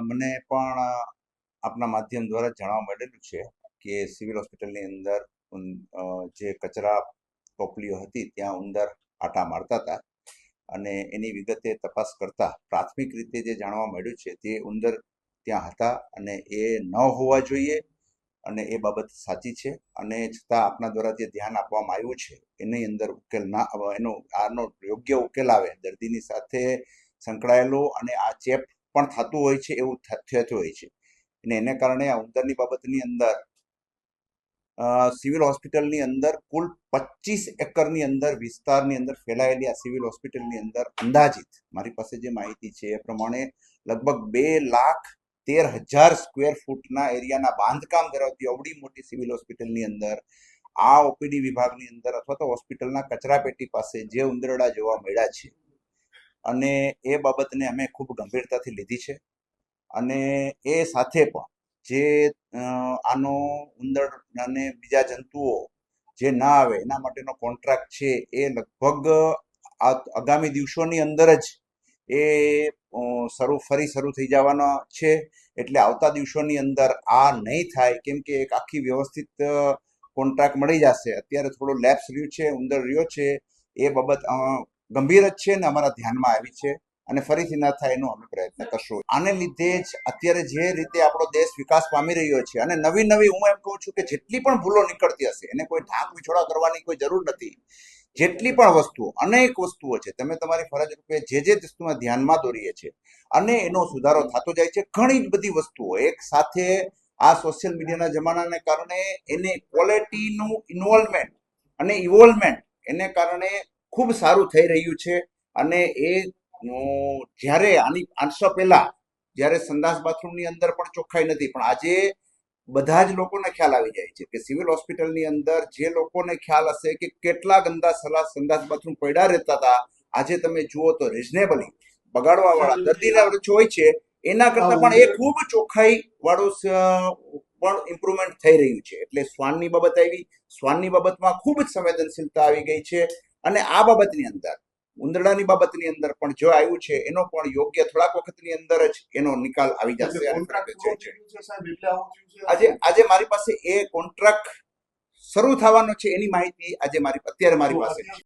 મને પણ આપના માધ્યમ દ્વારા જાણવા મળેલું છે કે સિવિલ હોસ્પિટલની અંદર જે કચરા ટોપલીઓ હતી ત્યાં ઉંદર આટા મારતા હતા અને એની વિગતે તપાસ કરતા પ્રાથમિક રીતે જે જાણવા મળ્યું છે તે ઉંદર ત્યાં હતા અને એ ન હોવા જોઈએ અને એ બાબત સાચી છે અને છતાં આપના દ્વારા જે ધ્યાન આપવામાં આવ્યું છે એની અંદર ઉકેલ ના આનો યોગ્ય ઉકેલ આવે દર્દીની સાથે સંકળાયેલો અને આ ચેપ પણ થતું હોય છે એવું થતું હોય છે અને એને કારણે આ ઉંદરની બાબતની અંદર સિવિલ હોસ્પિટલની અંદર કુલ 25 એકરની અંદર વિસ્તારની અંદર ફેલાયેલી આ સિવિલ હોસ્પિટલની અંદર અંદાજિત મારી પાસે જે માહિતી છે એ પ્રમાણે લગભગ 2,13,000 સ્ક્વેર ફૂટના એરિયાના બાંધકામ ધરાવતી અવડી મોટી સિવિલ હોસ્પિટલની અંદર આ ઓપીડી વિભાગની અંદર અથવા તો હોસ્પિટલના કચરાપેટી પાસે જે ઉંદરડા જોવા મળ્યા છે અને એ બાબતને અમે ખૂબ ગંભીરતાથી લીધી છે અને એ સાથે પણ જે આનો ઉંદર અને બીજા જંતુઓ જે ના આવે એના માટેનો કોન્ટ્રાક્ટ છે એ લગભગ આગામી દિવસોની અંદર જ એ ફરી શરૂ થઈ જવાનો છે એટલે આવતા દિવસોની અંદર આ નહીં થાય કેમ કે એક આખી વ્યવસ્થિત કોન્ટ્રાક્ટ મળી જશે અત્યારે થોડો લેપ્સ રહ્યું છે ઉંદર રહ્યો છે એ બાબત ગંભીર જ છે ને અમારા ધ્યાનમાં આવી છે અને ફરીથી ના થાય એનો અમે પ્રયત્ન કરશું આને લીધે જ અત્યારે જે રીતે આપણો દેશ વિકાસ પામી રહ્યો છે અને નવી નવી હું એમ કહું છું કે જેટલી પણ ભૂલો નીકળતી હશે એને કોઈ ઢાંક વિછોડા કરવાની કોઈ જરૂર નથી જેટલી પણ વસ્તુઓ અનેક વસ્તુઓ છે તમે તમારી ફરજ રૂપે જે વસ્તુમાં ધ્યાનમાં દોરીએ છે અને એનો સુધારો થતો જાય છે ઘણી જ બધી વસ્તુઓ એક સાથે આ સોશિયલ મીડિયાના જમાનાને કારણે એને ક્વોલિટીનું ઇન્વોલ્વમેન્ટ અને ઇવોલ્વમેન્ટ એને કારણે ખૂબ સારું થઈ રહ્યું છે અને એ જ્યારે આની 800 પહેલા જ્યારે સંડાસ બાથરૂમની અંદર પણ ચોખ્ખાઈ નથી પણ આજે બધા જ લોકોને ખ્યાલ આવી જાય છે કે સિવિલ હોસ્પિટલની અંદર જે લોકોને ખ્યાલ હશે કે કેટલા ગંદા સંડાસ બાથરૂમ પડ્યા રહેતા હતા આજે તમે જુઓ તો રિઝનેબલી બગાડવા વાળા દર્દીના હોય છે એના કરતા પણ એ ખૂબ ચોખ્ખાઈ વાળું પણ ઇમ્પ્રુવમેન્ટ થઈ રહ્યું છે એટલે શ્વાનની બાબત આવી શ્વાનની બાબતમાં ખૂબ જ સંવેદનશીલતા આવી ગઈ છે અને આ બાબતની અંદર ઉંદરડાની બાબતની અંદર પણ જો આવ્યું છે એનો પણ યોગ્ય થોડાક વખતની અંદર જ એનો નિકાલ આવી જશે આજે મારી પાસે એ કોન્ટ્રાક્ટ શરૂ થવાનો છે એની માહિતી અત્યારે મારી પાસે છે